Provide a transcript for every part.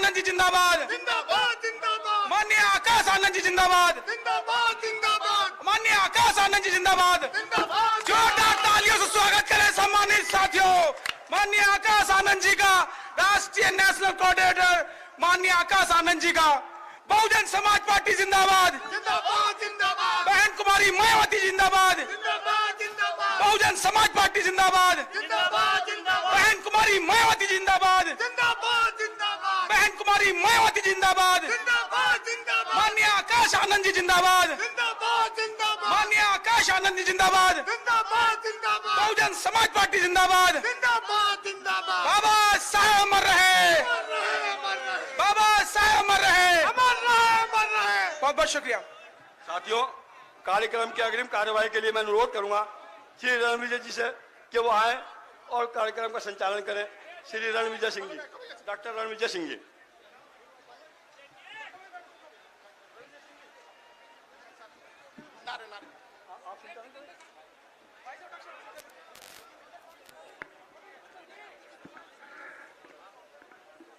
आनंद जी जिंदाबाद, जिंदाबाद जिंदाबाद, माननीय आकाश आनंद जी जिंदाबाद, जिंदाबाद जिंदाबाद, माननीय आकाश आनंद जी जिंदाबाद। जिंदाबाद। जोरदार तालियों से स्वागत करें सम्मानित साथियों, माननीय आकाश आनंद जी का, राष्ट्रीय नेशनल कोऑर्डिनेटर माननीय आकाश आनंद जी का। बहुजन समाज पार्टी जिंदाबाद, जिंदाबाद जिंदाबाद, बहन कुमारी मायावती जिंदाबाद, जिंदाबाद जिंदाबाद, बहुजन समाज पार्टी जिंदाबाद, जिंदाबाद जिंदाबाद, बहन कुमारी मायावती जिंदाबाद, जिंदाबाद जिंदाबाद, बहन कुमारी मायावती जिंदाबाद, जिंदाबाद जिंदाबाद, माननीय आकाश आनंद जी जिंदाबाद, जिंदाबाद जिंदाबाद, माननीय आकाश आनंद जी जिंदाबाद, जिंदाबाद जिंदाबाद, बहुजन समाज पार्टी जिंदाबाद। जिंदाबाद जिंदाबाद। बाबा साहेब अमर रहे, अमर रहे, अमर रहे, बाबा साहेब अमर रहे। अमर रहे, अमर रहे। बहुत बहुत शुक्रिया साथियों। कार्यक्रम की अग्रिम कार्यवाही के लिए मैं अनुरोध करूंगा श्री रणविजय जी से कि वो आए और कार्यक्रम का संचालन करें। श्री रणविजय सिंह जी, डॉक्टर रणविजय सिंह जी।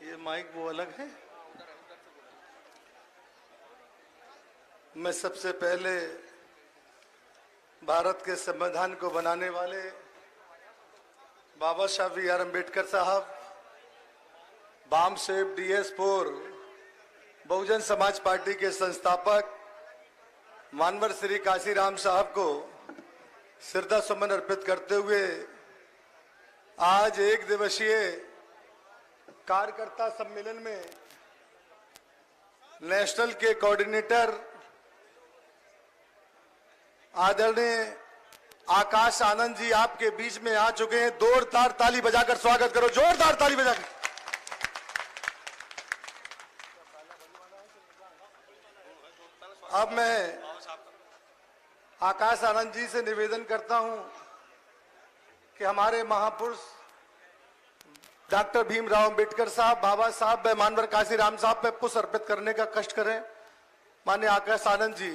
ये माइक वो अलग है। मैं सबसे पहले भारत के संविधान को बनाने वाले बाबा साहब बी आर अम्बेडकर साहब, बाम सेब DS4 बहुजन समाज पार्टी के संस्थापक मानवर श्री काशीराम साहब को श्रद्धा सुमन अर्पित करते हुए आज एक दिवसीय कार्यकर्ता सम्मेलन में नेशनल के कोऑर्डिनेटर आदरणीय आकाश आनंद जी आपके बीच में आ चुके हैं। जोरदार ताली बजाकर स्वागत करो, जोरदार ताली बजाकर। अब मैं आकाश आनंद जी से निवेदन करता हूं कि हमारे महापुरुष डॉक्टर भीमराव अंबेडकर साहब, बाबा साहब व मानवर काशीराम साहब पे पुष्प अर्पित करने का कष्ट करें। माननीय आकाश आनंद जी।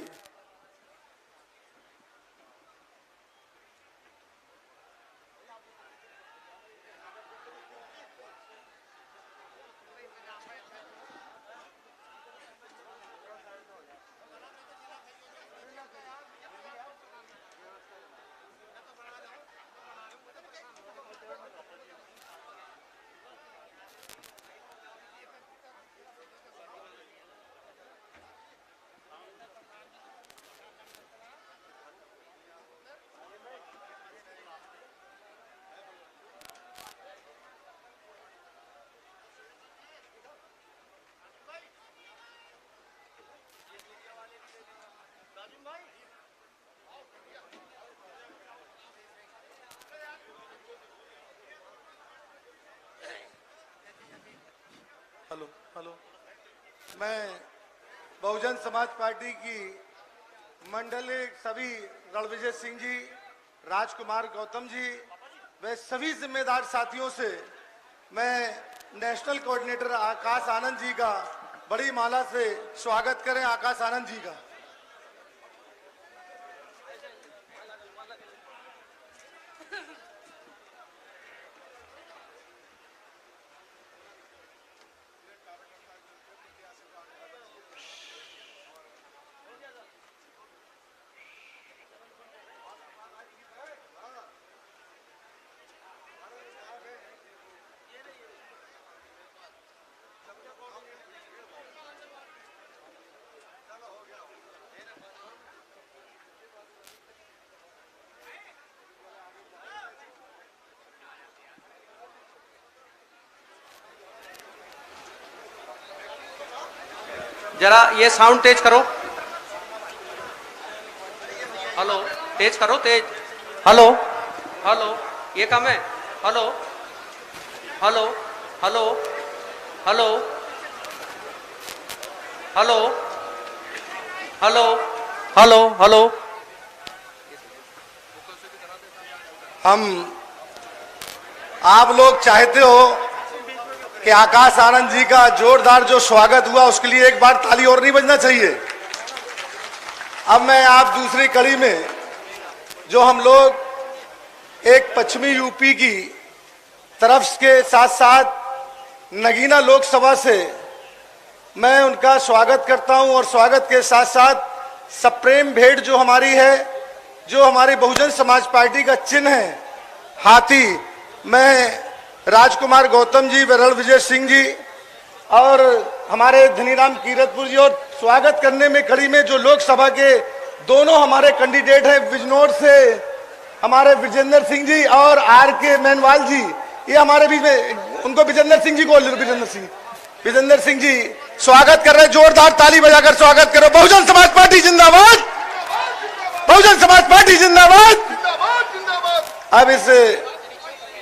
Hello hello. मैं बहुजन समाज पार्टी की मंडलीय सभी रणविजय सिंह जी, राजकुमार गौतम जी व सभी जिम्मेदार साथियों से मैं नेशनल कोऑर्डिनेटर आकाश आनंद जी का बड़ी माला से स्वागत करें। आकाश आनंद जी का। जरा ये साउंड तेज करो। हेलो, तेज करो, तेज। हेलो हेलो, ये कम है। Hello hello hello hello hello hello hello hello. हम आप लोग चाहते हो कि आकाश आनंद जी का जोरदार जो स्वागत हुआ उसके लिए एक बार ताली और नहीं बजना चाहिए। अब मैं आप दूसरी कड़ी में जो हम लोग एक पश्चिमी यूपी की तरफ के साथ साथ नगीना लोकसभा से मैं उनका स्वागत करता हूं और स्वागत के साथ साथ सप्रेम भेंट जो हमारी है, जो हमारी बहुजन समाज पार्टी का चिन्ह है हाथी, मैं राजकुमार गौतम जी, विरल विजय सिंह जी और हमारे धनीराम कीरतपुर जी, और स्वागत करने में कड़ी में जो लोकसभा के दोनों हमारे कैंडिडेट हैं, बिजनौर से हमारे विजेंद्र सिंह जी और आर के मेनवाल जी, ये हमारे बीच में, उनको विजेंद्र सिंह जी को, विजेंद्र सिंह जी स्वागत कर रहे हैं। जोरदार ताली बजाकर स्वागत करो। बहुजन समाज पार्टी जिंदाबाद, बहुजन समाज पार्टी जिंदाबाद। अब इस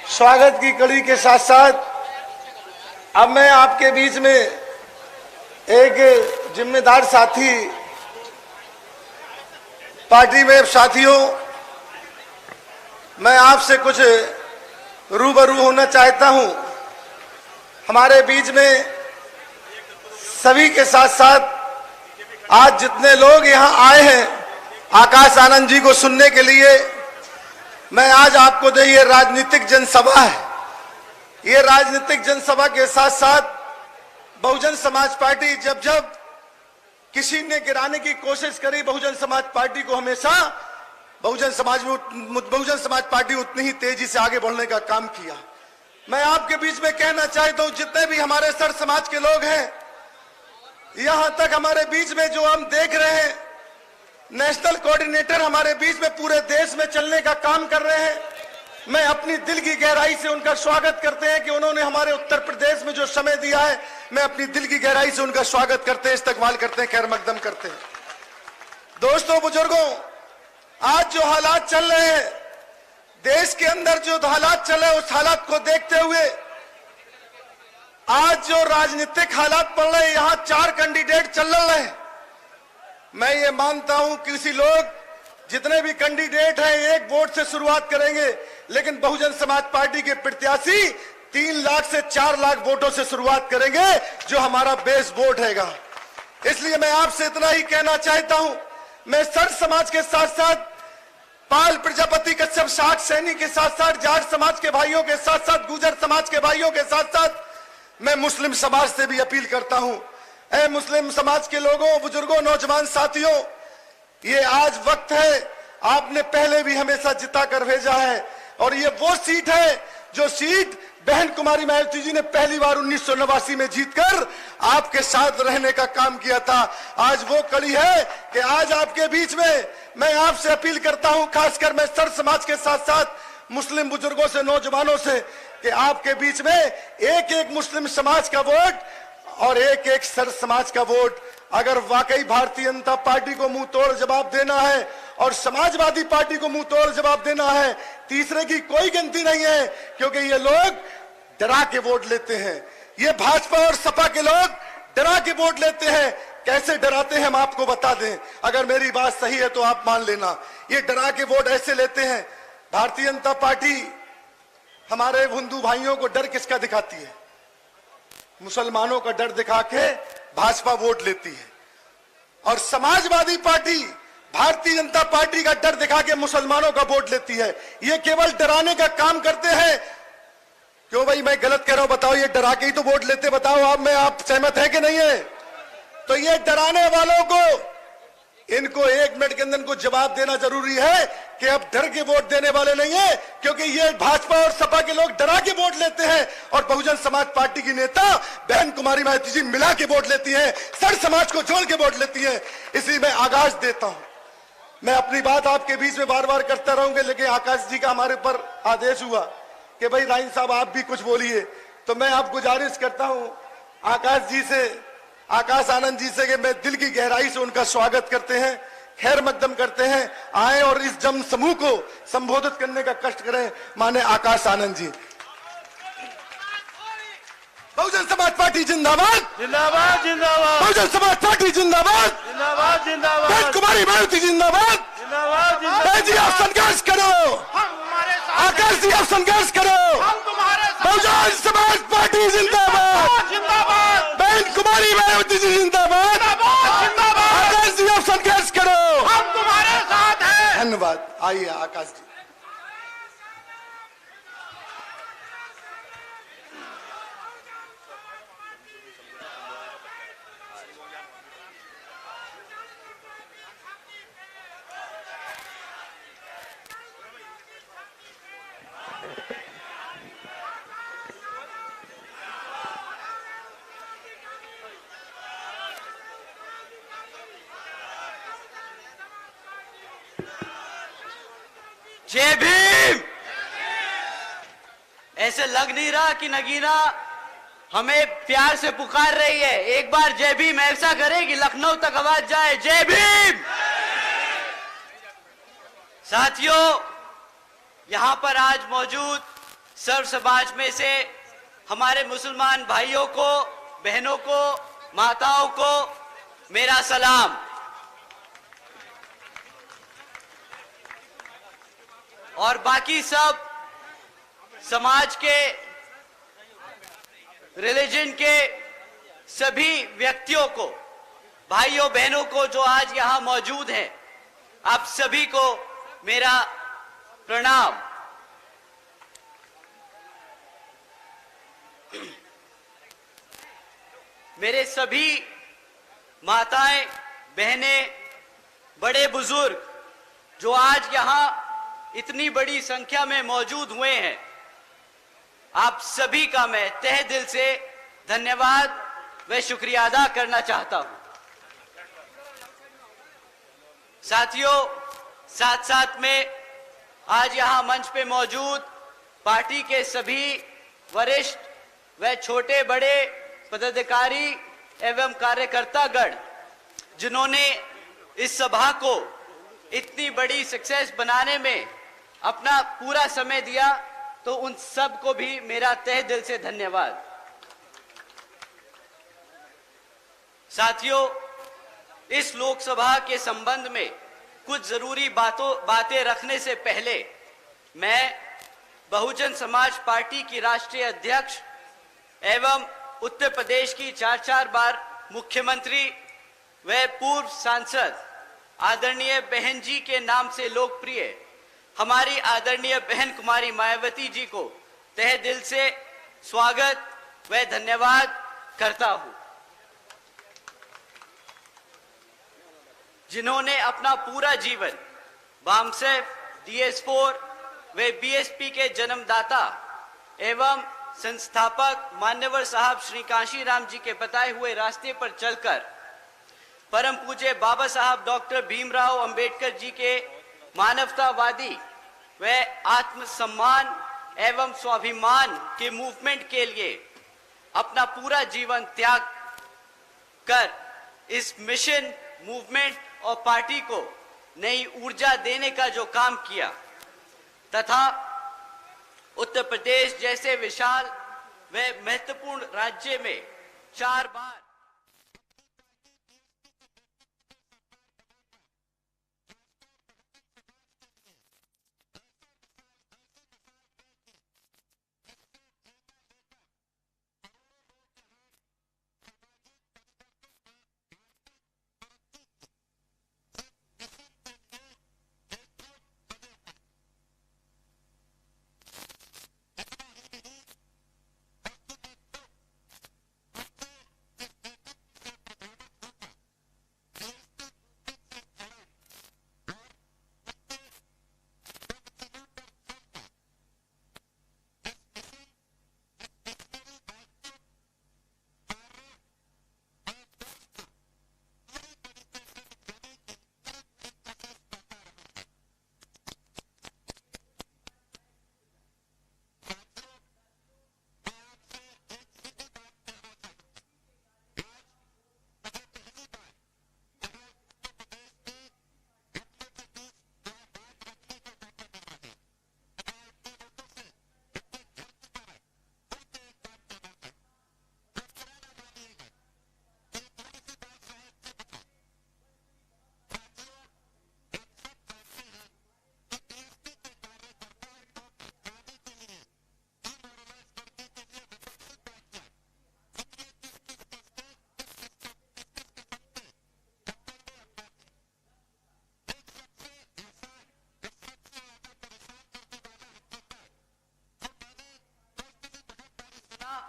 स्वागत की कड़ी के साथ साथ अब मैं आपके बीच में एक जिम्मेदार साथी, पार्टी में साथियों, मैं आपसे कुछ रूबरू होना चाहता हूं। हमारे बीच में सभी के साथ साथ आज जितने लोग यहां आए हैं आकाश आनंद जी को सुनने के लिए, मैं आज आपको दे, ये राजनीतिक जनसभा है। ये राजनीतिक जनसभा के साथ साथ बहुजन समाज पार्टी जब जब किसी ने गिराने की कोशिश करी, बहुजन समाज पार्टी को हमेशा बहुजन समाज पार्टी उतनी ही तेजी से आगे बढ़ने का काम किया। मैं आपके बीच में कहना चाहता हूं, जितने भी हमारे सर समाज के लोग हैं, यहां तक हमारे बीच में जो हम देख रहे हैं, नेशनल कोऑर्डिनेटर हमारे बीच में पूरे देश में चलने का काम कर रहे हैं, मैं अपनी दिल की गहराई से उनका स्वागत करते हैं कि उन्होंने हमारे उत्तर प्रदेश में जो समय दिया है, मैं अपनी दिल की गहराई से उनका स्वागत करते हैं, इस्तकबाल करते हैं, खैर मकदम करते हैं। दोस्तों, बुजुर्गों, आज जो हालात चल रहे हैं देश के अंदर, जो हालात चल रहे हैं, उस हालात को देखते हुए आज जो राजनीतिक हालात पड़ रहे हैं, यहां 4 कैंडिडेट चल रहे हैं। मैं ये मानता हूं कि किसी लोग, जितने भी कैंडिडेट हैं, 1 वोट से शुरुआत करेंगे, लेकिन बहुजन समाज पार्टी के प्रत्याशी 3 लाख से 4 लाख वोटों से शुरुआत करेंगे, जो हमारा बेस वोट हैगा। इसलिए मैं आपसे इतना ही कहना चाहता हूं, मैं सर समाज के साथ साथ पाल प्रजापति, कश्यप, शाक सैनी के साथ साथ जाट समाज के भाइयों के साथ साथ गुर्जर समाज के भाइयों के साथ साथ मैं मुस्लिम समाज से भी अपील करता हूं। ऐ मुस्लिम समाज के लोगों, बुजुर्गों, नौजवान साथियों, ये आज वक्त है, आपने पहले भी हमेशा जिता कर भेजा है, और ये वो सीट है जो सीट बहन कुमारी मायावती जी ने पहली बार 1989 में जीतकर आपके साथ रहने का काम किया था। आज वो कड़ी है कि आज आपके बीच में मैं आपसे अपील करता हूं, खासकर मैं सर समाज के साथ साथ मुस्लिम बुजुर्गों से, नौजवानों से, कि आपके बीच में एक एक मुस्लिम समाज का वोट और एक एक सर समाज का वोट, अगर वाकई भारतीय जनता पार्टी को मुंह तोड़ जवाब देना है और समाजवादी पार्टी को मुंह तोड़ जवाब देना है, तीसरे की कोई गिनती नहीं है, क्योंकि ये लोग डरा के वोट लेते हैं। ये भाजपा और सपा के लोग डरा के वोट लेते हैं। कैसे डराते हैं हम आपको बता दें, अगर मेरी बात सही है तो आप मान लेना। ये डरा के वोट ऐसे लेते हैं। भारतीय जनता पार्टी हमारे हिंदू भाइयों को डर किसका दिखाती है? मुसलमानों का डर दिखा के भाजपा वोट लेती है, और समाजवादी पार्टी भारतीय जनता पार्टी का डर दिखा के मुसलमानों का वोट लेती है। ये केवल डराने का काम करते हैं। क्यों भाई, मैं गलत कह रहा हूं? बताओ, ये डरा के ही तो वोट लेते, बताओ आप, मैं आप सहमत है कि नहीं है? तो ये डराने वालों को, इनको 1 मिनट के अंदर इनको जवाब देना जरूरी है कि अब डर के वोट देने वाले नहीं है, क्योंकि ये भाजपा और सपा के लोग डरा के वोट लेते हैं, और बहुजन समाज पार्टी की नेता बहन कुमारी मायावती जी मिला के वोट लेती हैं, सर समाज को जोड़ के वोट लेती हैं। इसलिए मैं आगाज देता हूं। मैं अपनी बात आपके बीच में बार बार करता रहूंगा, लेकिन आकाश जी का हमारे ऊपर आदेश हुआ कि भाई राइन साहब आप भी कुछ बोलिए, तो मैं आप गुजारिश करता हूं आकाश जी से, आकाश आनंद जी से, कि मैं दिल की गहराई से उनका स्वागत करते हैं, खैर मकदम करते हैं, आए और इस जन समूह को संबोधित करने का कष्ट करें। माने आकाश आनंद जी। बहुजन समाज पार्टी जिंदाबाद, जिंदाबाद जिंदाबाद, बहुजन समाज पार्टी जिंदाबाद, जिंदाबाद जिंदाबाद, बहन कुमारी मायावती जिंदाबाद। जिंदाबाद जिंदाबाद। जी आप संघर्ष करो, आकाश जी आप संघर्ष करो। बहुजन समाज पार्टी जिंदाबाद, जिंदाबाद, बहन कुमारी मायावती जी जिंदाबाद, आकाश जी आप संघर्ष करो, हम तुम्हारे साथ हैं। धन्यवाद। आइए आकाश जी। जय भीम। ऐसे लग नहीं रहा कि नगीना हमें प्यार से पुकार रही है। एक बार जय भीम ऐसा करे कि लखनऊ तक आवाज जाए, जय भीम। साथियों, यहां पर आज मौजूद सर्व समाज में से हमारे मुसलमान भाइयों को, बहनों को, माताओं को मेरा सलाम। और बाकी सब समाज के, रिलीजन के सभी व्यक्तियों को, भाइयों बहनों को जो आज यहां मौजूद हैं, आप सभी को मेरा प्रणाम। मेरे सभी माताएं, बहनें, बड़े बुजुर्ग जो आज यहां इतनी बड़ी संख्या में मौजूद हुए हैं, आप सभी का मैं तहे दिल से धन्यवाद व शुक्रिया अदा करना चाहता हूं। साथियों, साथ साथ में आज यहां मंच पे मौजूद पार्टी के सभी वरिष्ठ व छोटे बड़े पदाधिकारी एवं कार्यकर्तागण जिन्होंने इस सभा को इतनी बड़ी सक्सेस बनाने में अपना पूरा समय दिया, तो उन सब को भी मेरा तहे दिल से धन्यवाद। साथियों, इस लोकसभा के संबंध में कुछ जरूरी बातें रखने से पहले मैं बहुजन समाज पार्टी की राष्ट्रीय अध्यक्ष एवं उत्तर प्रदेश की 4 बार मुख्यमंत्री व पूर्व सांसद आदरणीय बहन जी के नाम से लोकप्रिय हमारी आदरणीय बहन कुमारी मायावती जी को तहे दिल से स्वागत व धन्यवाद करता हूं, जिन्होंने अपना पूरा जीवन बामसेफ, DS4 व BSP के जन्मदाता एवं संस्थापक मान्यवर साहब श्री कांशीराम जी के बताए हुए रास्ते पर चलकर परम पूज्य बाबा साहब डॉक्टर भीमराव अंबेडकर जी के मानवतावादी व आत्मसम्मान एवं स्वाभिमान के मूवमेंट के लिए अपना पूरा जीवन त्याग कर इस मिशन, मूवमेंट और पार्टी को नई ऊर्जा देने का जो काम किया तथा उत्तर प्रदेश जैसे विशाल व महत्वपूर्ण राज्य में 4 बार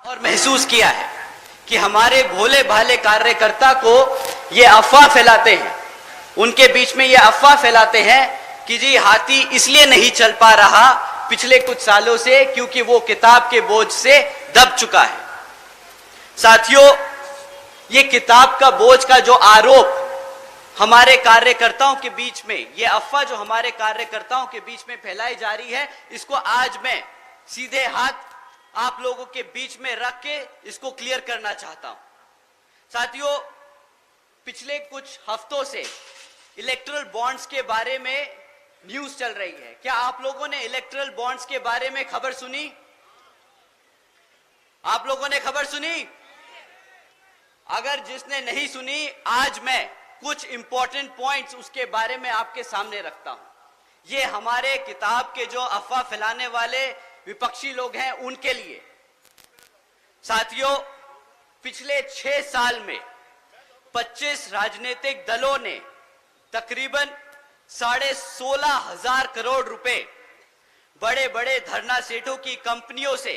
और महसूस किया है कि हमारे भोले भाले कार्यकर्ता को ये अफवाह फैलाते हैं, उनके बीच में ये अफवाह फैलाते हैं कि जी हाथी इसलिए नहीं चल पा रहा पिछले कुछ सालों से क्योंकि वो किताब के बोझ से दब चुका है। साथियों, ये किताब का बोझ का जो आरोप हमारे कार्यकर्ताओं के बीच में, ये अफवाह जो हमारे कार्यकर्ताओं के बीच में फैलाई जा रही है, इसको आज मैं सीधे हाथ आप लोगों के बीच में रख के इसको क्लियर करना चाहता हूं। साथियों, पिछले कुछ हफ्तों से इलेक्टोरल बॉन्ड्स के बारे में न्यूज चल रही है। क्या आप लोगों ने इलेक्टोरल बॉन्ड्स के बारे में खबर सुनी? आप लोगों ने खबर सुनी? अगर जिसने नहीं सुनी, आज मैं कुछ इंपॉर्टेंट पॉइंट्स उसके बारे में आपके सामने रखता हूं। ये हमारे किताब के जो अफवाह फैलाने वाले विपक्षी लोग हैं उनके लिए। साथियों, पिछले 6 साल में 25 राजनीतिक दलों ने तकरीबन 16,500 करोड़ रुपए बड़े बड़े धरना सेठों की कंपनियों से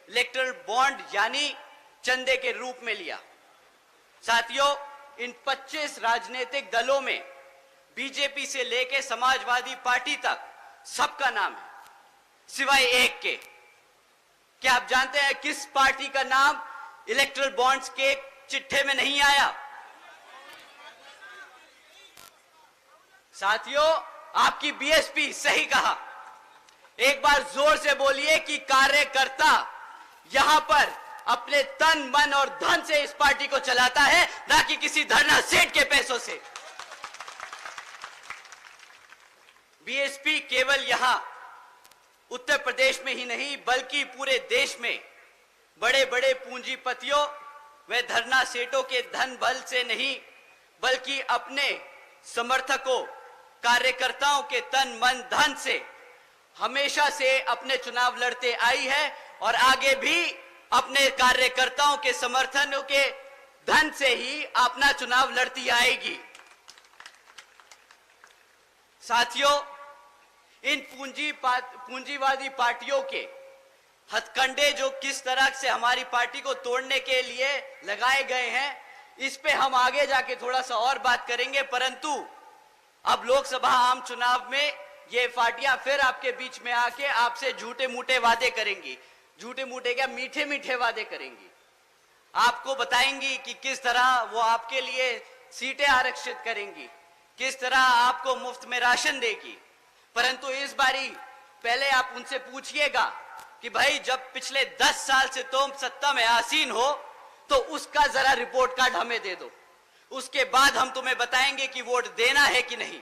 इलेक्टोरल बॉन्ड यानी चंदे के रूप में लिया। साथियों, इन 25 राजनीतिक दलों में बीजेपी से लेकर समाजवादी पार्टी तक सबका नाम है, सिवाय एक के। क्या आप जानते हैं किस पार्टी का नाम इलेक्टोरल बॉन्ड्स के चिट्ठे में नहीं आया? साथियों, आपकी बीएसपी सही कहा। एक बार जोर से बोलिए कि कार्यकर्ता यहां पर अपने तन मन और धन से इस पार्टी को चलाता है, ना कि किसी धरना सेठ के पैसों से। बीएसपी केवल यहां उत्तर प्रदेश में ही नहीं बल्कि पूरे देश में बड़े बड़े पूंजीपतियों व धरना सेठों के धन बल से नहीं बल्कि अपने समर्थकों, कार्यकर्ताओं के तन मन धन से हमेशा से अपने चुनाव लड़ते आई है और आगे भी अपने कार्यकर्ताओं के समर्थनों के धन से ही अपना चुनाव लड़ती आएगी। साथियों, इन पूंजीवादी पार्टियों के हथकंडे जो किस तरह से हमारी पार्टी को तोड़ने के लिए लगाए गए हैं, इस पे हम आगे जाके थोड़ा सा और बात करेंगे। परंतु अब लोकसभा आम चुनाव में ये पार्टियां फिर आपके बीच में आके आपसे झूठे मूठे वादे करेंगी। झूठे मूठे क्या, मीठे मीठे वादे करेंगी। आपको बताएंगी कि किस तरह वो आपके लिए सीटें आरक्षित करेंगी, किस तरह आपको मुफ्त में राशन देगी। परंतु इस बारी पहले आप उनसे पूछिएगा कि भाई जब पिछले 10 साल से तुम सत्ता में आसीन हो तो उसका जरा रिपोर्ट कार्ड हमें दे दो, उसके बाद हम तुम्हें बताएंगे कि वोट देना है कि नहीं।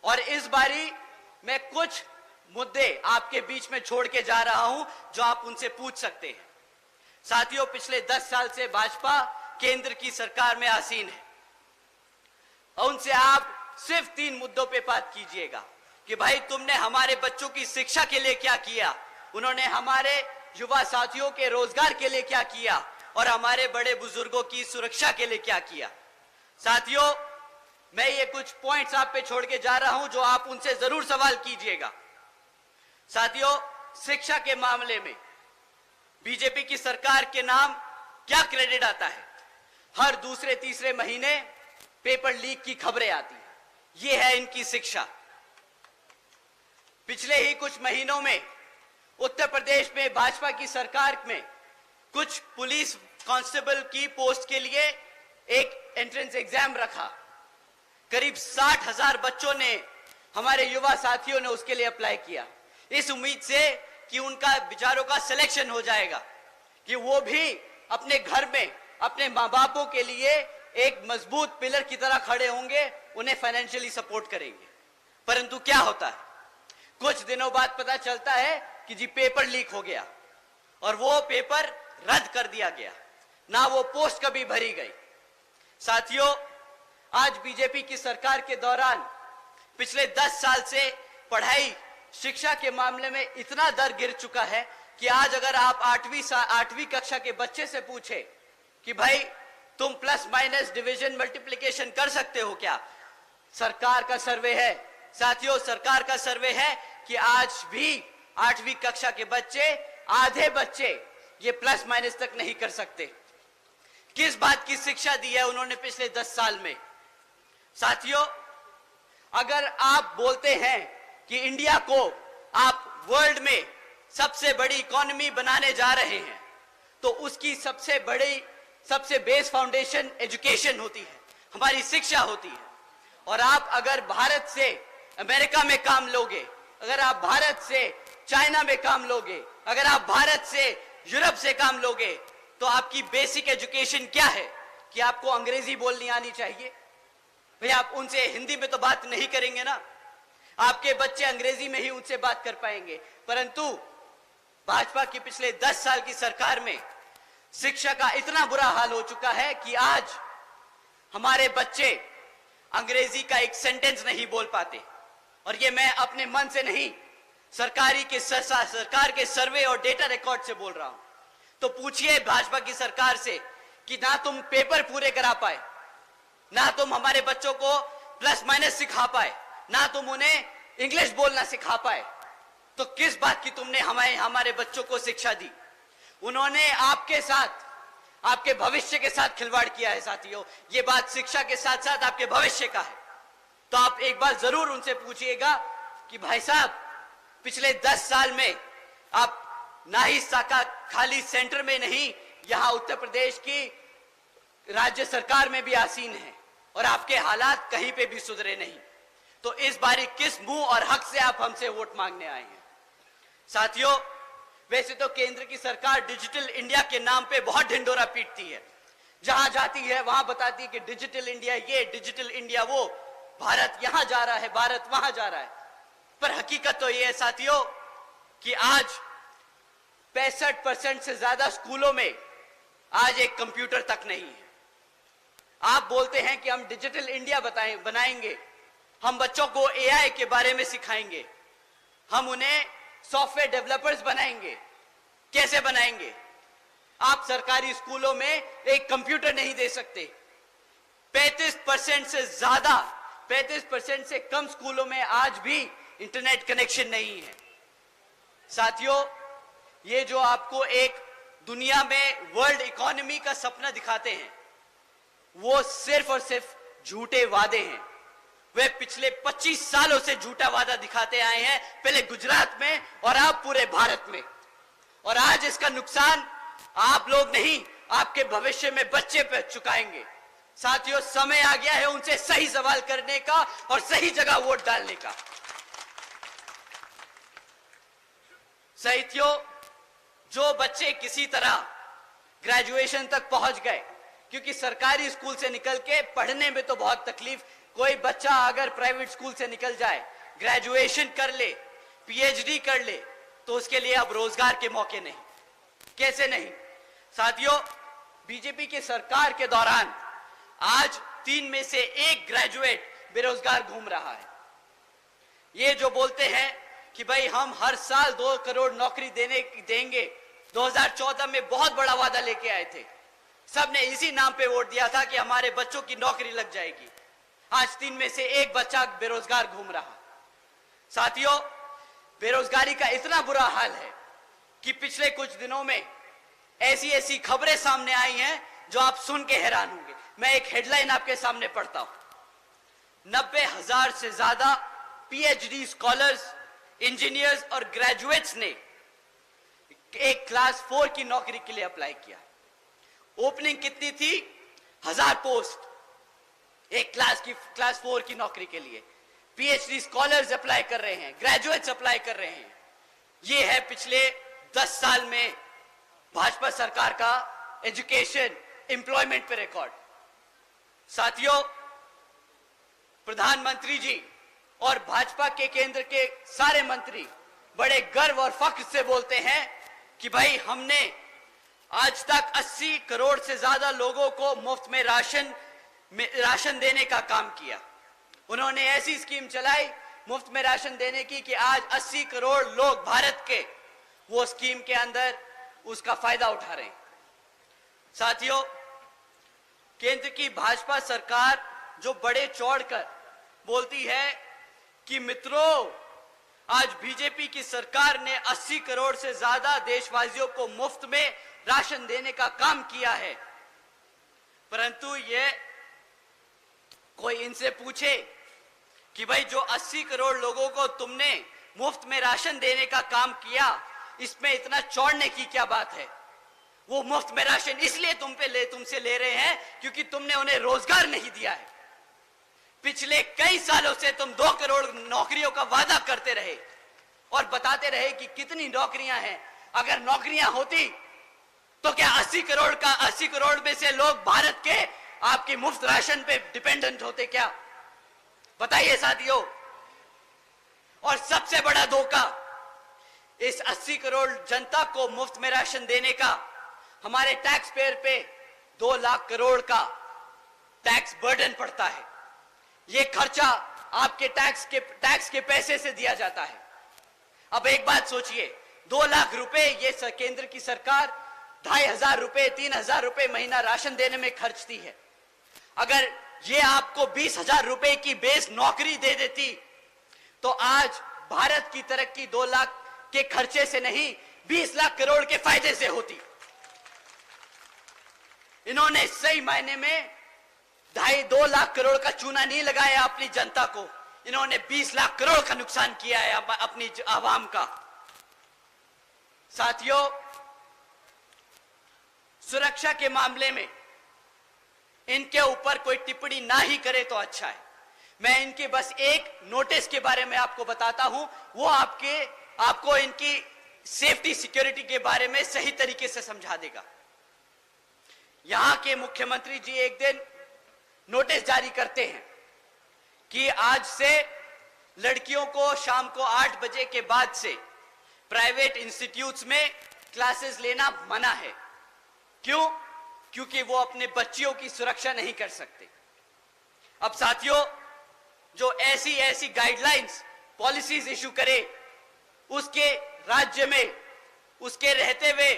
और इस बारी मैं कुछ मुद्दे आपके बीच में छोड़ के जा रहा हूं जो आप उनसे पूछ सकते हैं। साथियों, पिछले 10 साल से भाजपा केंद्र की सरकार में आसीन है और उनसे आप सिर्फ 3 मुद्दों पे बात कीजिएगा कि भाई तुमने हमारे बच्चों की शिक्षा के लिए क्या किया, उन्होंने हमारे युवा साथियों के रोजगार के लिए क्या किया और हमारे बड़े बुजुर्गों की सुरक्षा के लिए क्या किया। साथियों, मैं ये कुछ पॉइंट्स आप पे छोड़ के जा रहा हूं जो आप उनसे जरूर सवाल कीजिएगा। साथियों, शिक्षा के मामले में बीजेपी की सरकार के नाम क्या क्रेडिट आता है? हर दूसरे तीसरे महीने पेपर लीक की खबरें आती हैं। ये है इनकी शिक्षा। पिछले ही कुछ महीनों में उत्तर प्रदेश में भाजपा की सरकार में कुछ पुलिस कांस्टेबल की पोस्ट के लिए एक एंट्रेंस एग्जाम रखा। करीब 60,000 बच्चों ने, हमारे युवा साथियों ने उसके लिए अप्लाई किया, इस उम्मीद से कि उनका विचारों का सिलेक्शन हो जाएगा, कि वो भी अपने घर में अपने माँ बापों के लिए एक मजबूत पिलर की तरह खड़े होंगे, उन्हें फाइनेंशियली सपोर्ट करेंगे। परंतु क्या होता है, कुछ दिनों बाद पता चलता है कि जी पेपर लीक हो गया और वो पेपर रद्द कर दिया गया, ना वो पोस्ट कभी भरी गई। साथियों, आज बीजेपी की सरकार के दौरान पिछले 10 साल से पढ़ाई शिक्षा के मामले में इतना दर गिर चुका है कि आज अगर आप 8वीं कक्षा के बच्चे से पूछे कि भाई तुम प्लस माइनस डिवीजन मल्टीप्लिकेशन कर सकते हो क्या, सरकार का सर्वे है, साथियों सरकार का सर्वे है कि आज भी 8वीं कक्षा के बच्चे, आधे बच्चे ये प्लस माइनस तक नहीं कर सकते। किस बात की शिक्षा दी है उन्होंने पिछले 10 साल में? साथियों, अगर आप बोलते हैं कि इंडिया को आप वर्ल्ड में सबसे बड़ी इकोनॉमी बनाने जा रहे हैं, तो उसकी सबसे बेस फाउंडेशन एजुकेशन होती है, हमारी शिक्षा होती है। और आप अगर भारत से अमेरिका में काम लोगे, अगर आप भारत से चाइना में काम लोगे, अगर आप भारत से यूरोप से काम लोगे, तो आपकी बेसिक एजुकेशन क्या है कि आपको अंग्रेजी बोलनी आनी चाहिए? भाई आप उनसे हिंदी में तो बात नहीं करेंगे ना, आपके बच्चे अंग्रेजी में ही उनसे बात कर पाएंगे। परंतु भाजपा की पिछले 10 साल की सरकार में शिक्षा का इतना बुरा हाल हो चुका है कि आज हमारे बच्चे अंग्रेजी का एक सेंटेंस नहीं बोल पाते। और ये मैं अपने मन से नहीं, सरकार के सर्वे और डेटा रिकॉर्ड से बोल रहा हूं। तो पूछिए भाजपा की सरकार से कि ना तुम पेपर पूरे करा पाए, ना तुम हमारे बच्चों को प्लस माइनस सिखा पाए, ना तुम उन्हें इंग्लिश बोलना सिखा पाए, तो किस बात की तुमने हमारे बच्चों को शिक्षा दी? उन्होंने आपके साथ, आपके भविष्य के साथ खिलवाड़ किया है साथियों। ये बात शिक्षा के साथ साथ आपके भविष्य का है। तो आप एक बार जरूर उनसे पूछिएगा कि भाई साहब, पिछले 10 साल में आप ना ही साका खाली सेंटर में नहीं, यहां उत्तर प्रदेश की राज्य सरकार में भी आसीन है और आपके हालात कहीं पे भी सुधरे नहीं। तो इस बारी किस मुंह और हक से आप हमसे वोट मांगने आए हैं? साथियों, वैसे तो केंद्र की सरकार डिजिटल इंडिया के नाम पे बहुत ढिंडोरा पीटती है, जहां जाती है वहां बताती है कि डिजिटल इंडिया ये, डिजिटल इंडिया वो, भारत यहां जा रहा है, भारत वहां जा रहा है। पर हकीकत तो ये है साथियों कि आज 65% से ज्यादा स्कूलों में आज एक कंप्यूटर तक नहीं है। आप बोलते हैं कि हम डिजिटल इंडिया बनाएंगे, हम बच्चों को एआई के बारे में सिखाएंगे, हम उन्हें सॉफ्टवेयर डेवलपर्स बनाएंगे। कैसे बनाएंगे? आप सरकारी स्कूलों में एक कंप्यूटर नहीं दे सकते। 35% से ज्यादा, 35% से कम स्कूलों में आज भी इंटरनेट कनेक्शन नहीं है। साथियों, ये जो आपको एक दुनिया में वर्ल्ड इकोनॉमी का सपना दिखाते हैं, वो सिर्फ और सिर्फ झूठे वादे हैं। वे पिछले 25 सालों से झूठा वादा दिखाते आए हैं, पहले गुजरात में और अब पूरे भारत में। और आज इसका नुकसान आप लोग नहीं, आपके भविष्य में बच्चे पे चुकाएंगे। साथियों, समय आ गया है उनसे सही सवाल करने का और सही जगह वोट डालने का। साथियों, जो बच्चे किसी तरह ग्रेजुएशन तक पहुंच गए, क्योंकि सरकारी स्कूल से निकल के पढ़ने में तो बहुत तकलीफ, कोई बच्चा अगर प्राइवेट स्कूल से निकल जाए, ग्रेजुएशन कर ले, पीएचडी कर ले, तो उसके लिए अब रोजगार के मौके नहीं। कैसे नहीं? साथियों, बीजेपी की सरकार के दौरान आज 3 में से 1 ग्रेजुएट बेरोजगार घूम रहा है। ये जो बोलते हैं कि भाई हम हर साल 2 करोड़ नौकरी देंगे, 2014 में बहुत बड़ा वादा लेके आए थे, सबने इसी नाम पे वोट दिया था कि हमारे बच्चों की नौकरी लग जाएगी। आज 3 में से 1 बच्चा बेरोजगार घूम रहा। साथियों, बेरोजगारी का इतना बुरा हाल है कि पिछले कुछ दिनों में ऐसी खबरें सामने आई हैं जो आप सुन के हैरान होंगे। मैं एक हेडलाइन आपके सामने पढ़ता हूं। 90,000 से ज्यादा पीएचडी स्कॉलर्स, इंजीनियर्स और ग्रेजुएट्स ने एक क्लास 4 की नौकरी के लिए अप्लाई किया। ओपनिंग कितनी थी? 1000 पोस्ट एक क्लास 4 की नौकरी के लिए। पीएचडी स्कॉलर्स अप्लाई कर रहे हैं, ग्रेजुएट्स अप्लाई कर रहे हैं। ये है पिछले 10 साल में भाजपा सरकार का एजुकेशन, एम्प्लॉयमेंट पे रिकॉर्ड। साथियों, प्रधानमंत्री जी और भाजपा के केंद्र के सारे मंत्री बड़े गर्व और फख्र से बोलते हैं कि भाई हमने आज तक 80 करोड़ से ज्यादा लोगों को मुफ्त में राशन देने का काम किया। उन्होंने ऐसी स्कीम चलाई मुफ्त में राशन देने की कि आज 80 करोड़ लोग भारत के वो स्कीम के अंदर उसका फायदा उठा रहे हैं। साथियों, केंद्र की भाजपा सरकार जो बड़े चौड़कर बोलती है कि मित्रों, आज बीजेपी की सरकार ने 80 करोड़ से ज्यादा देशवासियों को मुफ्त में राशन देने का काम किया है, परंतु ये कोई इनसे पूछे कि भाई जो 80 करोड़ लोगों को तुमने मुफ्त में राशन देने का काम किया, इसमें इतना चौड़ने की क्या बात है? वो मुफ्त में राशन इसलिए तुमसे ले रहे हैं क्योंकि तुमने उन्हें रोजगार नहीं दिया है। पिछले कई सालों से तुम 2 करोड़ नौकरियों का वादा करते रहे और बताते रहे कि कितनी नौकरियां हैं। अगर नौकरियां होती तो क्या 80 करोड़ में से लोग भारत के आपकी मुफ्त राशन पे डिपेंडेंट होते क्या? बताइए साथियों। और सबसे बड़ा धोखा, इस 80 करोड़ जनता को मुफ्त में राशन देने का हमारे टैक्स पेयर पे 2 लाख करोड़ का टैक्स बर्डन पड़ता है। ये खर्चा आपके टैक्स के पैसे से दिया जाता है। अब एक बात सोचिए, 2 लाख रुपए ये केंद्र की सरकार 2,500 रुपए 3,000 रुपए महीना राशन देने में खर्चती है। अगर ये आपको 20,000 रुपए की बेस नौकरी दे देती तो आज भारत की तरक्की 2 लाख के खर्चे से नहीं 20 लाख करोड़ के फायदे से होती। इन्होंने सही मायने में 2.5 लाख करोड़ का चूना नहीं लगाया अपनी जनता को, इन्होंने 20 लाख करोड़ का नुकसान किया है अपनी आवाम का। साथियों, सुरक्षा के मामले में इनके ऊपर कोई टिप्पणी ना ही करे तो अच्छा है। मैं इनके बस एक नोटिस के बारे में आपको बताता हूं, वो आपको इनकी सेफ्टी सिक्योरिटी के बारे में सही तरीके से समझा देगा। यहां के मुख्यमंत्री जी एक दिन नोटिस जारी करते हैं कि आज से लड़कियों को शाम को 8 बजे के बाद से प्राइवेट इंस्टीट्यूट्स में क्लासेस लेना मना है। क्यों? क्योंकि वो अपने बच्चियों की सुरक्षा नहीं कर सकते। अब साथियों, जो ऐसी गाइडलाइंस पॉलिसीज इशू करे, उसके राज्य में, उसके रहते हुए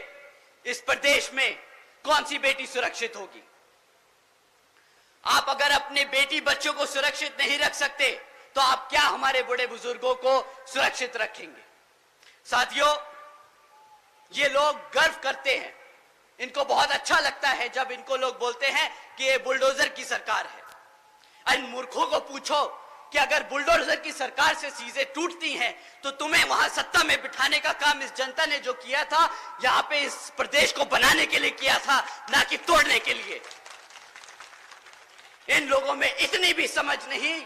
इस प्रदेश में कौन सी बेटी सुरक्षित होगी? आप अगर अपने बेटी बच्चों को सुरक्षित नहीं रख सकते तो आप क्या हमारे बड़े बुजुर्गों को सुरक्षित रखेंगे? साथियों, ये लोग गर्व करते हैं, इनको बहुत अच्छा लगता है जब इनको लोग बोलते हैं कि ये बुलडोजर की सरकार है। इन मूर्खों को पूछो कि अगर बुलडोजर की सरकार से चीजें टूटती हैं तो तुम्हें वहां सत्ता में बिठाने का काम इस जनता ने जो किया था, यहां पे इस प्रदेश को बनाने के लिए किया था, ना कि तोड़ने के लिए। इन लोगों में इतनी भी समझ नहीं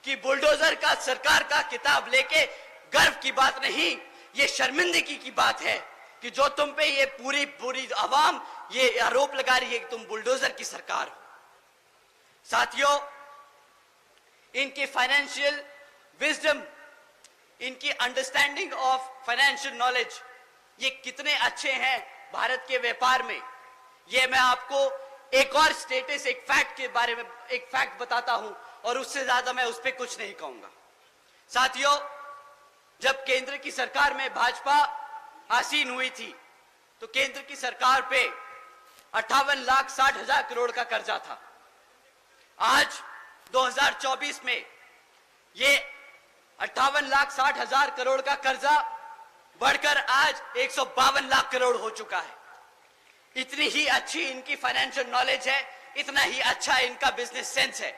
कि बुलडोजर का सरकार का किताब लेके गर्व की बात नहीं, ये शर्मिंदगी की बात है कि जो तुम पे ये पूरी आवाम ये आरोप लगा रही है कि तुम बुलडोजर की सरकार हो। साथियों, इनकी फाइनेंशियल विजडम, इनकी अंडरस्टैंडिंग ऑफ फाइनेंशियल नॉलेज, ये कितने अच्छे हैं भारत के व्यापार में। ये मैं आपको एक और स्टेटस, एक फैक्ट के बारे में एक फैक्ट बताता हूं और उससे ज्यादा मैं उस पर कुछ नहीं कहूंगा। साथियों, जब केंद्र की सरकार में भाजपा आसीन हुई थी तो केंद्र की सरकार पे 58,60,000 करोड़ का कर्जा था। आज 2024 में ये 58,60,000 करोड़ का कर्जा बढ़कर आज 152 लाख करोड़ हो चुका है। इतनी ही अच्छी इनकी फाइनेंशियल नॉलेज है, इतना ही अच्छा इनका बिजनेस सेंस है।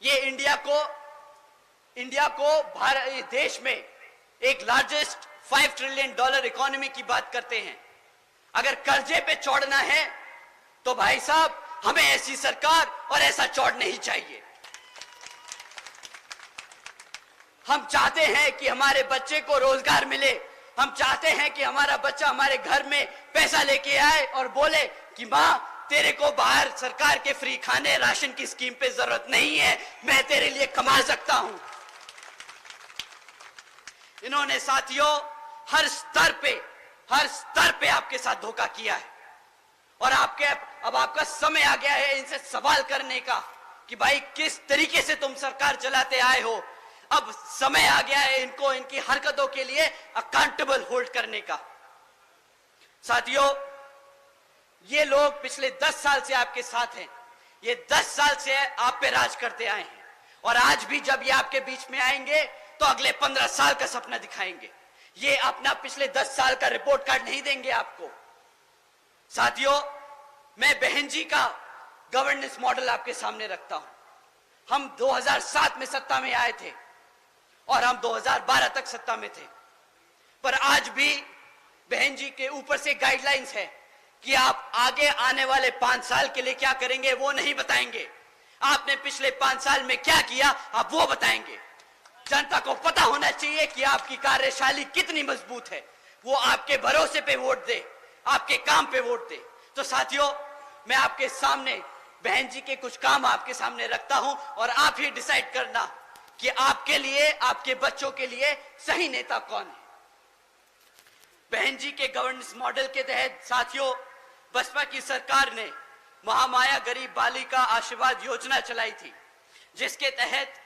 ये इंडिया को भारत देश में एक लार्जेस्ट $5 ट्रिलियन इकोनॉमी की बात करते हैं। अगर कर्जे पे चौड़ना है तो भाई साहब, हमें ऐसी सरकार और ऐसा चौड़ नहीं चाहिए। हम चाहते हैं कि हमारे बच्चे को रोजगार मिले, हम चाहते हैं कि हमारा बच्चा हमारे घर में पैसा लेके आए और बोले कि मां, तेरे को बाहर सरकार के फ्री खाने राशन की स्कीम पे जरूरत नहीं है, मैं तेरे लिए कमा सकता हूं। इन्होंने साथियों हर स्तर पे आपके साथ धोखा किया है और अब आपका समय आ गया है इनसे सवाल करने का कि भाई किस तरीके से तुम सरकार चलाते आए हो। अब समय आ गया है इनको इनकी हरकतों के लिए अकाउंटेबल होल्ड करने का। साथियों, ये लोग पिछले 10 साल से आपके साथ हैं, ये 10 साल से आप पे राज करते आए हैं और आज भी जब ये आपके बीच में आएंगे तो अगले 15 साल का सपना दिखाएंगे। ये अपना पिछले 10 साल का रिपोर्ट कार्ड नहीं देंगे आपको। साथियों, मैं बहन जी का गवर्नेंस मॉडल आपके सामने रखता हूं। हम 2007 में सत्ता में आए थे और हम 2012 तक सत्ता में थे, पर आज भी बहन जी के ऊपर से गाइडलाइंस है कि आप आगे आने वाले 5 साल के लिए क्या करेंगे वो नहीं बताएंगे। आपने पिछले 5 साल में क्या किया, आप वो बताएंगे। जनता को पता होना चाहिए कि आपकी कार्यशैली कितनी मजबूत है। वो आपके भरोसे पे वोट दे, आपके काम पे वोट दे। तो साथियों, मैं आपके सामने बहन जी के कुछ काम आपके सामने रखता हूं और आप ही डिसाइड करना कि आपके लिए, आपके बच्चों के लिए सही नेता कौन है। बहन जी के गवर्नेंस मॉडल के तहत साथियों, बसपा की सरकार ने महामाया गरीब बालिका आशीर्वाद योजना चलाई थी, जिसके तहत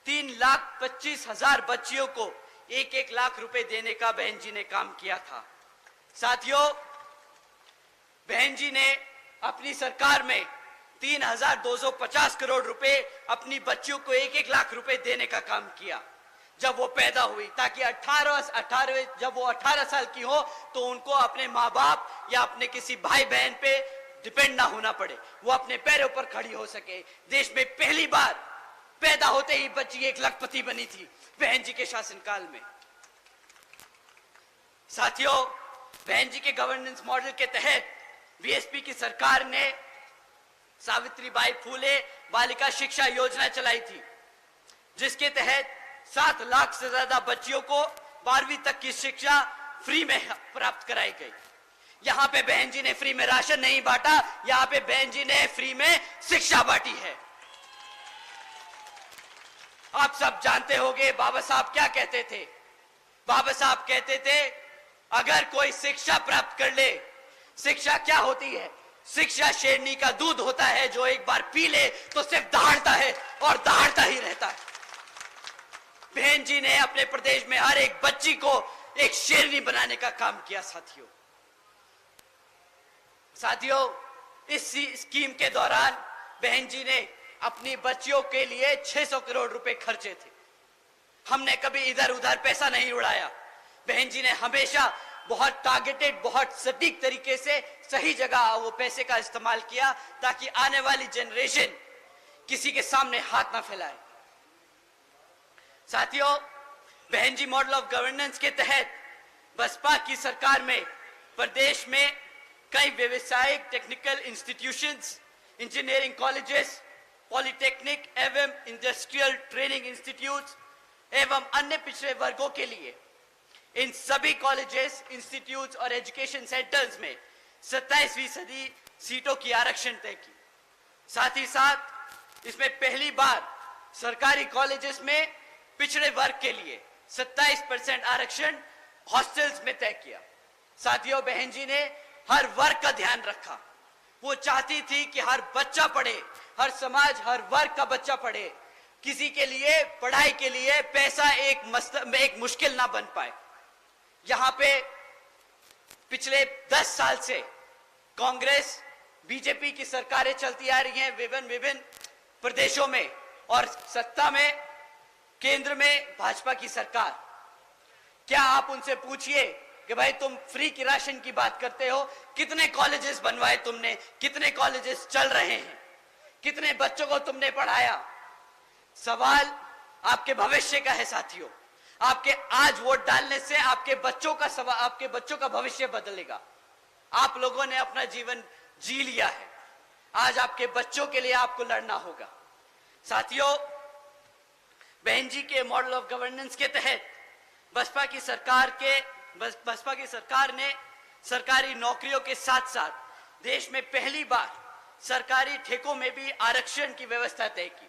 3,25,000 बच्चियों को 1-1 लाख रुपए देने का बहन जी ने काम किया था। साथियों, बहन जी ने अपनी सरकार में 3,250 करोड़ रुपए अपनी बच्चियों को 1-1 लाख रुपए देने का काम किया जब वो पैदा हुई, ताकि जब वो 18 साल की हो तो उनको अपने माँ बाप या अपने किसी भाई बहन पे डिपेंड ना होना पड़े, वो अपने पैरों पर खड़ी हो सके। देश में पहली बार पैदा होते ही बच्ची 1 लखपति बनी थी बहन जी के शासनकाल में। साथियों, बहन जी के गवर्नेंस मॉडल के तहत बीएसपी की सरकार ने सावित्रीबाई फूले बालिका शिक्षा योजना चलाई थी, जिसके तहत 7 लाख से ज्यादा बच्चियों को 12वीं तक की शिक्षा फ्री में प्राप्त कराई गई। यहाँ पे बहन जी ने फ्री में राशन नहीं बांटा, यहाँ पे बहन जी ने फ्री में शिक्षा बांटी है। आप सब जानते होंगे बाबा साहब क्या कहते थे। बाबा साहब कहते थे, अगर कोई शिक्षा प्राप्त कर ले, शिक्षा क्या होती है? शिक्षा शेरनी का दूध होता है, जो एक बार पी ले तो सिर्फ दहाड़ता है और दहाड़ता ही रहता है। बहन जी ने अपने प्रदेश में हर एक बच्ची को एक शेरनी बनाने का काम किया। साथियों, इस स्कीम के दौरान बहन जी ने अपनी बच्चियों के लिए 600 करोड़ रुपए खर्चे थे। हमने कभी इधर उधर पैसा नहीं उड़ाया। बहन जी ने हमेशा बहुत टारगेटेड, बहुत सटीक तरीके से सही जगह वो पैसे का इस्तेमाल किया, ताकि आने वाली जनरेशन किसी के सामने हाथ ना फैलाए। साथियों, बहन जी मॉडल ऑफ गवर्नेंस के तहत बसपा की सरकार में प्रदेश में कई व्यवसायिक technical institutions, engineering colleges, polytechnic एवं इंडस्ट्रियल ट्रेनिंग इंस्टीट्यूट्स एवं अन्य पिछड़े वर्गों के लिए इन सभी कॉलेजेस, इंस्टीट्यूट्स और एजुकेशन सेंटर्स में 27% सीटों की आरक्षण तय की। साथ ही साथ इसमें पहली बार सरकारी कॉलेजेस में पिछड़े वर्ग के लिए 27% आरक्षण हॉस्टल्स में तय किया। साथियों, बहन जी ने हर वर्ग का ध्यान रखा। वो चाहती थी कि हर बच्चा पढ़े, हर समाज, हर वर्ग का बच्चा पढ़े। किसी के लिए पढ़ाई के लिए पैसा एक मुश्किल ना बन पाए। यहाँ पे पिछले 10 साल से कांग्रेस, बीजेपी की सरकारें चलती आ रही हैं विभिन्न प्रदेशों में, और सत्ता में केंद्र में भाजपा की सरकार। क्या आप उनसे पूछिए कि भाई तुम फ्री की राशन की बात करते हो, कितने कॉलेजेस बनवाए तुमने, कितने कॉलेजेस चल रहे हैं, कितने बच्चों को तुमने पढ़ाया? सवाल आपके भविष्य का है साथियों। आपके आज वोट डालने से आपके बच्चों का भविष्य बदलेगा। आप लोगों ने अपना जीवन जी लिया है, आज आपके बच्चों के लिए आपको लड़ना होगा। साथियों, बहन जी के मॉडल ऑफ गवर्नेंस के तहत बसपा की सरकार ने सरकारी नौकरियों के साथ साथ देश में पहली बार सरकारी ठेकों में भी आरक्षण की व्यवस्था तय की।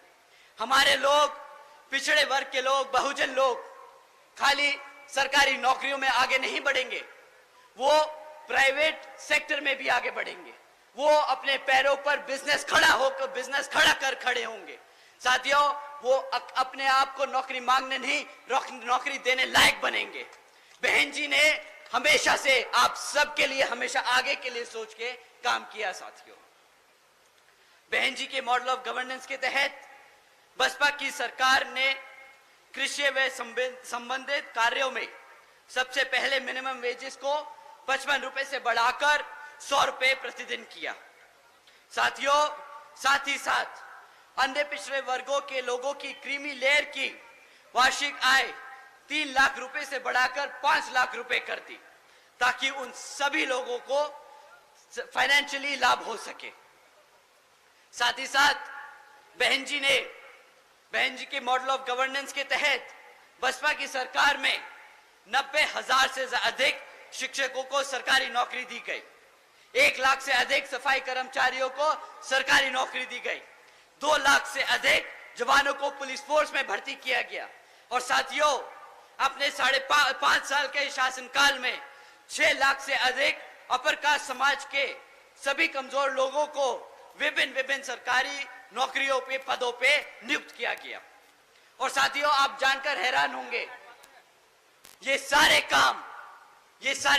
हमारे लोग, पिछड़े वर्ग के लोग, बहुजन लोग खाली सरकारी नौकरियों में आगे नहीं बढ़ेंगे, वो प्राइवेट सेक्टर में भी आगे बढ़ेंगे। वो अपने पैरों पर बिजनेस खड़ा कर खड़े होंगे। साथियों, वो अपने आप को नौकरी मांगने नहीं, नौकरी देने लायक बनेंगे। बहन जी ने हमेशा से आप सबके लिए हमेशा आगे के लिए सोच के काम किया। साथियों, बहन जी के मॉडल ऑफ गवर्नेंस के तहत बसपा की सरकार ने कृषि व संबंधित कार्यों में सबसे पहले मिनिमम वेजेस को 55 रुपए से बढ़ाकर 100 रुपए प्रतिदिन किया। साथियों, साथ ही साथ अन्य पिछड़े वर्गों के लोगों की क्रीमी लेयर की वार्षिक आय 3 लाख रुपए से बढ़ाकर 5 लाख रुपए कर दी, ताकि उन सभी लोगों को फाइनेंशियली लाभ हो सके। साथ ही साथ बहन जी के मॉडल ऑफ गवर्नेंस के तहत बसपा की सरकार में 90,000 से अधिक शिक्षकों को सरकारी नौकरी दी गई, 1 लाख से अधिक सफाई कर्मचारियों को सरकारी नौकरी दी गई, 2 लाख से अधिक जवानों को पुलिस फोर्स में भर्ती किया गया। और साथियों, अपने 5.5 साल के शासनकाल में 6 लाख से अधिक अपर कास्ट समाज के सभी कमजोर लोगों को विभिन्न सरकारी नौकरियों पे, पदों पे नियुक्त किया गया। और साथियों, आप जानकर हैरान होंगे, ये सारे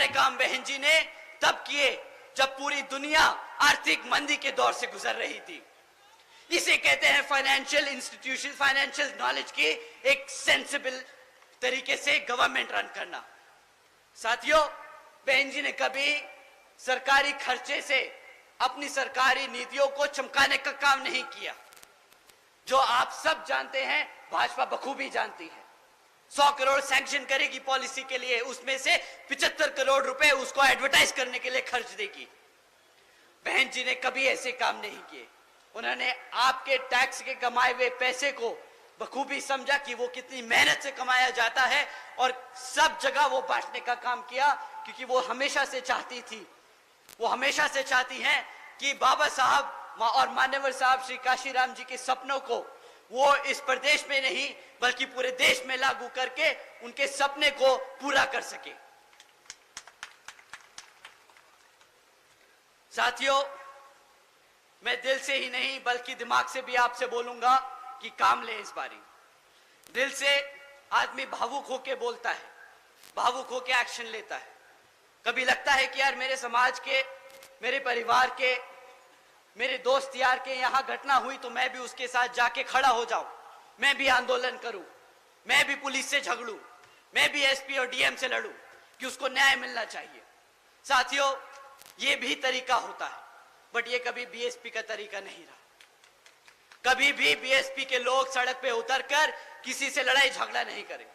काम बहन जी ने तब किए जब पूरी दुनिया आर्थिक मंदी के दौर से गुजर रही थी। इसे कहते हैं फाइनेंशियल इंस्टीट्यूशन, फाइनेंशियल नॉलेज की एक सेंसिबल तरीके से गवर्नमेंट रन करना। साथियों, बहन जी ने कभी सरकारी खर्चे से अपनी सरकारी नीतियों को चमकाने का काम नहीं किया। जो आप सब जानते हैं, भाजपा बखूबी जानती है। 100 करोड़ सैंक्शन करेगी पॉलिसी के लिए, उसमें से 75 करोड़ रुपए उसको एडवर्टाइज करने के लिए खर्च देगी। बहन जी ने कभी ऐसे काम नहीं किए। उन्होंने आपके टैक्स के कमाए हुए पैसे को बखूबी समझा कि वो कितनी मेहनत से कमाया जाता है, और सब जगह वो बांटने का काम किया, क्योंकि वो हमेशा से चाहती हैं कि बाबा साहब और मान्यवर साहब श्री काशीराम जी के सपनों को वो इस प्रदेश में नहीं बल्कि पूरे देश में लागू करके उनके सपने को पूरा कर सके। साथियों, मैं दिल से ही नहीं बल्कि दिमाग से भी आपसे बोलूंगा कि काम ले इस बारी। दिल से आदमी भावुक होके बोलता है, भावुक होके एक्शन लेता है। कभी लगता है कि यार मेरे समाज के, मेरे परिवार के, मेरे दोस्त यार के यहाँ घटना हुई तो मैं भी उसके साथ जाके खड़ा हो जाऊं, मैं भी आंदोलन करूं, मैं भी पुलिस से झगड़ूं, मैं भी एसपी और डीएम से लड़ूं कि उसको न्याय मिलना चाहिए। साथियों, ये भी तरीका होता है, बट ये कभी बीएसपी का तरीका नहीं रहा। कभी भी बीएसपी के लोग सड़क पे उतरकर किसी से लड़ाई झगड़ा नहीं करे।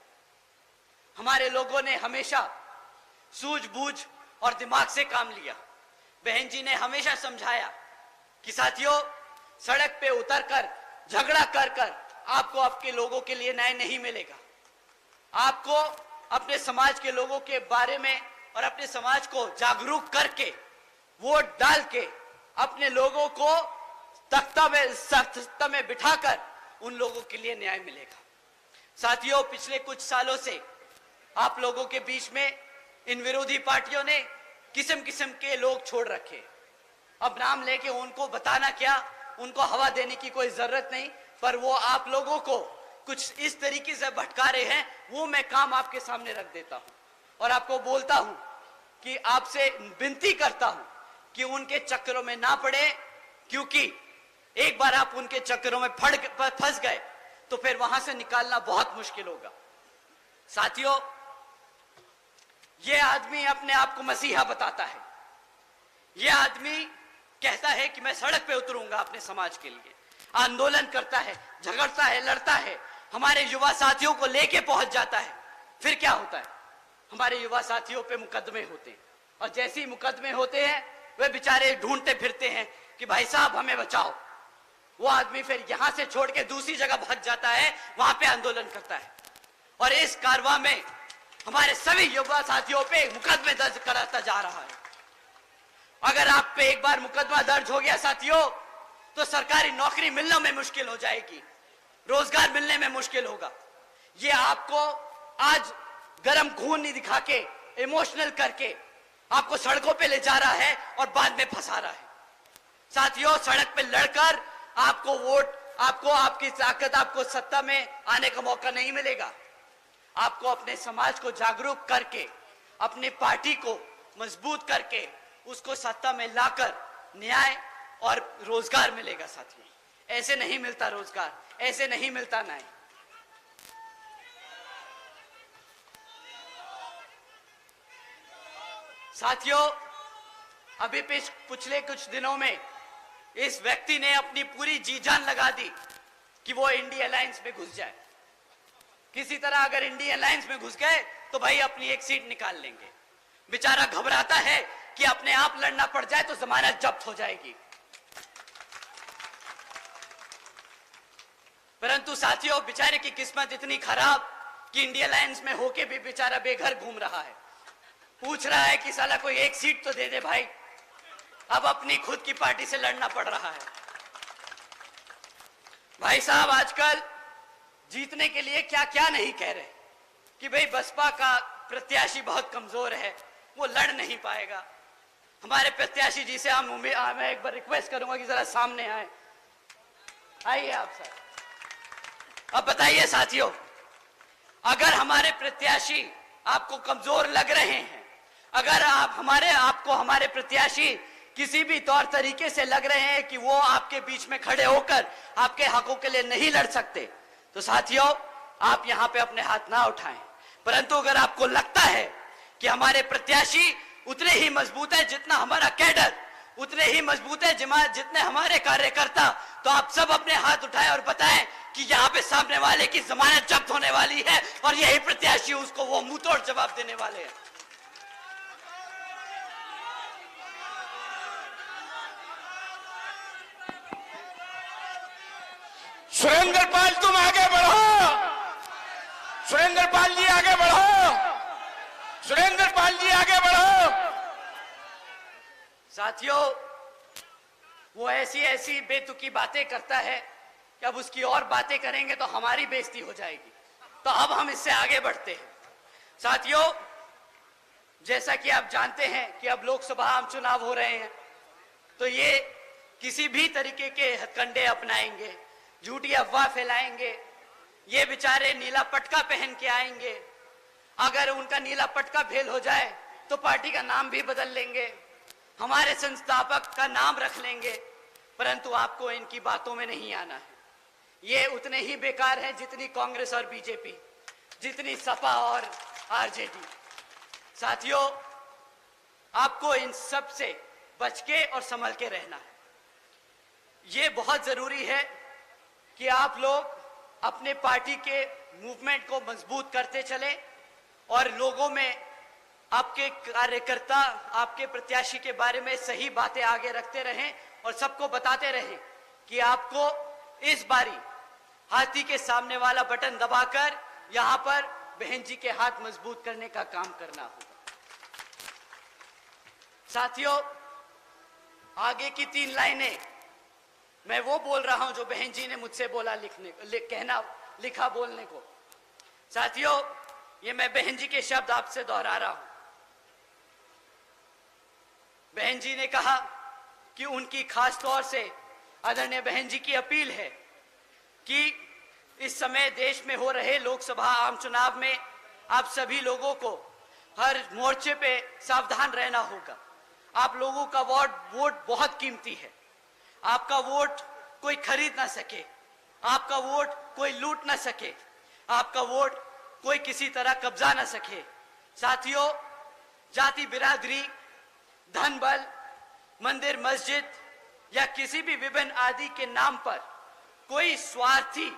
हमारे लोगों ने हमेशा सूझबूझ और दिमाग से काम लिया। बहन जी ने हमेशा समझाया कि साथियों, सड़क पे उतरकर झगड़ा कर आपको आपके लोगों के लिए न्याय नहीं मिलेगा। आपको अपने समाज के लोगों के बारे में और अपने समाज को जागरूक करके वोट डाल के अपने लोगों को तख्ता में बिठाकर उन लोगों के लिए न्याय मिलेगा। साथियों, पिछले कुछ सालों से आप लोगों के बीच में इन विरोधी पार्टियों ने किस्म किस्म के लोग छोड़ रखे। अब नाम लेके उनको बताना क्या, उनको हवा देने की कोई जरूरत नहीं, पर वो आप लोगों को कुछ इस तरीके से भटका रहे हैं, वो मैं काम आपके सामने रख देता हूं और आपको बोलता हूं कि आपसे विनती करता हूं कि उनके चक्करों में ना पड़े, क्योंकि एक बार आप उनके चक्करों में फंस गए तो फिर वहां से निकालना बहुत मुश्किल होगा। साथियों, ये आदमी अपने आप को मसीहा बताता है। ये आदमी कहता है कि मैं सड़क पे उतरूंगा अपने समाज के लिए, आंदोलन करता है, झगड़ता है, लड़ता है, हमारे युवा साथियों को लेके पहुंच जाता है। फिर क्या होता है, हमारे युवा साथियों पे मुकदमे होते हैं, और जैसे ही मुकदमे होते हैं वे बेचारे ढूंढते फिरते हैं कि भाई साहब हमें बचाओ। वो आदमी फिर यहां से छोड़ के दूसरी जगह भाग जाता है, वहां पे आंदोलन करता है, और इस कारवां में हमारे सभी युवा साथियों पे मुकदमे दर्ज कराता जा रहा है। अगर आप पे एक बार मुकदमा दर्ज हो गया साथियों, तो सरकारी नौकरी मिलने में मुश्किल हो जाएगी, रोजगार मिलने में मुश्किल होगा। ये आपको आज गरम खून नहीं दिखा के, इमोशनल करके आपको सड़कों पे ले जा रहा है और बाद में फंसा रहा है। साथियों, सड़क पे लड़कर आपको वोट, आपको आपकी ताकत, आपको सत्ता में आने का मौका नहीं मिलेगा। आपको अपने समाज को जागरूक करके, अपनी पार्टी को मजबूत करके उसको सत्ता में लाकर न्याय और रोजगार मिलेगा। साथियों, ऐसे नहीं मिलता रोजगार, ऐसे नहीं मिलता न्याय। साथियों, अभी पिछले कुछ दिनों में इस व्यक्ति ने अपनी पूरी जी जान लगा दी कि वो इंडिया अलायंस में घुस जाए। किसी तरह अगर इंडिया अलायंस में घुस गए तो भाई अपनी एक सीट निकाल लेंगे। बेचारा घबराता है कि अपने आप लड़ना पड़ जाए तो जमानत जब्त हो जाएगी। परंतु साथियों, बेचारे की किस्मत इतनी खराब कि इंडिया अलायंस में होके भी बेचारा बेघर घूम रहा है। पूछ रहा है कि साला कोई एक सीट तो दे दे भाई। अब अपनी खुद की पार्टी से लड़ना पड़ रहा है। भाई साहब, आजकल जीतने के लिए क्या क्या नहीं कह रहे कि भाई बसपा का प्रत्याशी बहुत कमजोर है, वो लड़ नहीं पाएगा। हमारे प्रत्याशी जी से मैं एक बार रिक्वेस्ट करूंगा कि जरा सामने आए। आइए आप सर। अब बताइए साथियों, अगर हमारे प्रत्याशी आपको कमजोर लग रहे हैं, अगर आपको हमारे प्रत्याशी किसी भी तौर तरीके से लग रहे हैं कि वो आपके बीच में खड़े होकर आपके हकों के लिए नहीं लड़ सकते, तो साथियों आप यहां पे अपने हाथ ना उठाएं। परंतु अगर आपको लगता है कि हमारे प्रत्याशी उतने ही मजबूत है जितना हमारा कैडर, उतने ही मजबूत है जितने हमारे कार्यकर्ता, तो आप सब अपने हाथ उठाएं और बताएं कि यहाँ पे सामने वाले की जमानत जब्त होने वाली है और यही प्रत्याशी उसको वो मुंहतोड़ जवाब देने वाले हैं। सुरेंद्र पाल, तुम आगे बढ़ो। सुरेंद्र पाल जी आगे बढ़ो। सुरेंद्र पाल जी आगे बढ़ो। साथियों, वो ऐसी ऐसी बेतुकी बातें करता है कि अब उसकी और बातें करेंगे तो हमारी बेइज्जती हो जाएगी। तो अब हम इससे आगे बढ़ते हैं। साथियों, जैसा कि आप जानते हैं कि अब लोकसभा आम चुनाव हो रहे हैं, तो ये किसी भी तरीके के हथकंडे अपनाएंगे, झूठी अफवाह फैलाएंगे। ये बेचारे नीला पटका पहन के आएंगे। अगर उनका नीला पटका फेल हो जाए तो पार्टी का नाम भी बदल लेंगे, हमारे संस्थापक का नाम रख लेंगे। परंतु आपको इनकी बातों में नहीं आना है। ये उतने ही बेकार हैं जितनी कांग्रेस और बीजेपी, जितनी सपा और आरजेडी। साथियों, आपको इन सब से बच के और संभल के रहना है। ये बहुत जरूरी है कि आप लोग अपने पार्टी के मूवमेंट को मजबूत करते चले और लोगों में आपके कार्यकर्ता आपके प्रत्याशी के बारे में सही बातें आगे रखते रहें और सबको बताते रहें कि आपको इस बारी हाथी के सामने वाला बटन दबाकर यहां पर बहन जी के हाथ मजबूत करने का काम करना होगा। साथियों, आगे की 3 लाइनें मैं वो बोल रहा हूं जो बहन जी ने मुझसे बोला लिखा बोलने को। साथियों, ये मैं बहन जी के शब्द आपसे दोहरा रहा हूं। बहन जी ने कहा कि उनकी खास तौर से आदरणीय बहन जी की अपील है कि इस समय देश में हो रहे लोकसभा आम चुनाव में आप सभी लोगों को हर मोर्चे पे सावधान रहना होगा। आप लोगों का वोट बहुत कीमती है। आपका वोट कोई खरीद ना सके, आपका वोट कोई लूट ना सके, आपका वोट कोई किसी तरह कब्जा ना सके। साथियों, जाति बिरादरी, धन बल, मंदिर मस्जिद या किसी भी विभिन्न आदि के नाम पर कोई स्वार्थी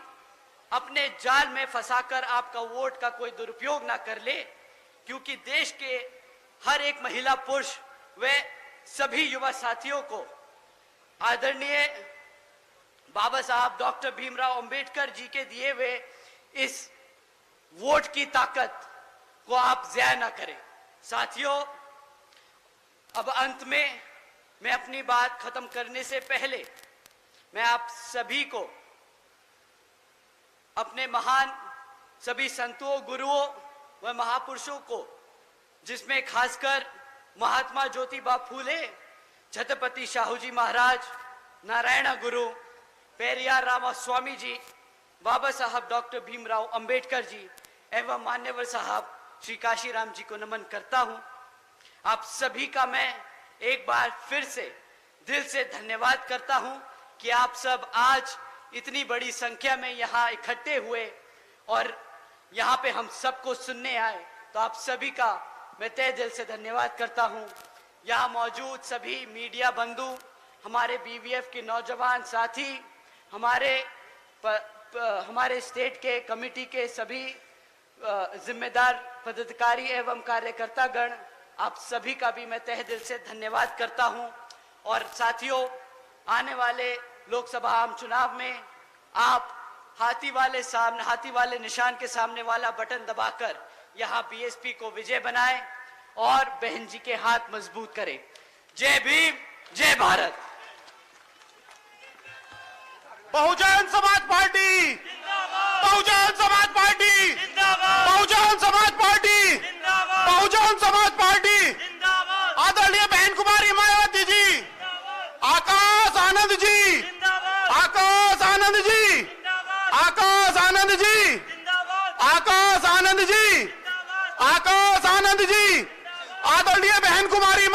अपने जाल में फंसाकर आपका वोट का कोई दुरुपयोग ना कर ले, क्योंकि देश के हर एक महिला पुरुष व सभी युवा साथियों को आदरणीय बाबा साहब डॉक्टर भीमराव अंबेडकर जी के दिए हुए इस वोट की ताकत को आप ज़ाया ना करें। साथियों, अब अंत में मैं अपनी बात खत्म करने से पहले मैं आप सभी को अपने महान सभी संतों, गुरुओं व महापुरुषों को, जिसमें खासकर महात्मा ज्योतिबा फूले, छत्रपति शाहू जी महाराज, नारायण गुरु, पेरियार रामास्वामी जी, बाबा साहब डॉक्टर भीमराव अंबेडकर जी एवं मान्यवर साहब श्री काशीराम जी को नमन करता हूं। आप सभी का मैं एक बार फिर से दिल से धन्यवाद करता हूं कि आप सब आज इतनी बड़ी संख्या में यहाँ इकट्ठे हुए और यहाँ पे हम सबको सुनने आए। तो आप सभी का मैं तहे दिल से धन्यवाद करता हूँ। यहाँ मौजूद सभी मीडिया बंधु, हमारे बीवीएफ के नौजवान साथी, हमारे स्टेट के कमेटी के सभी जिम्मेदार पदाधिकारी एवं कार्यकर्ता गण, आप सभी का भी मैं तहे दिल से धन्यवाद करता हूं। और साथियों, आने वाले लोकसभा आम चुनाव में आप हाथी वाले निशान के सामने वाला बटन दबाकर यहाँ बीएसपी को विजय बनाए और बहन जी के हाथ मजबूत करें। जय भीम, जय Bharat. Bahujan Samaj party, Bahujan Samaj party, Bahujan Samaj party, Bahujan Samaj party, आदरणीय बहन कुमारी मायावती जी, आकाश आनंद जी, आकाश आनंद जी, आकाश आनंद जी, आकाश आनंद जी, आकाश आनंद जी, आदरणीय बहन कुमारी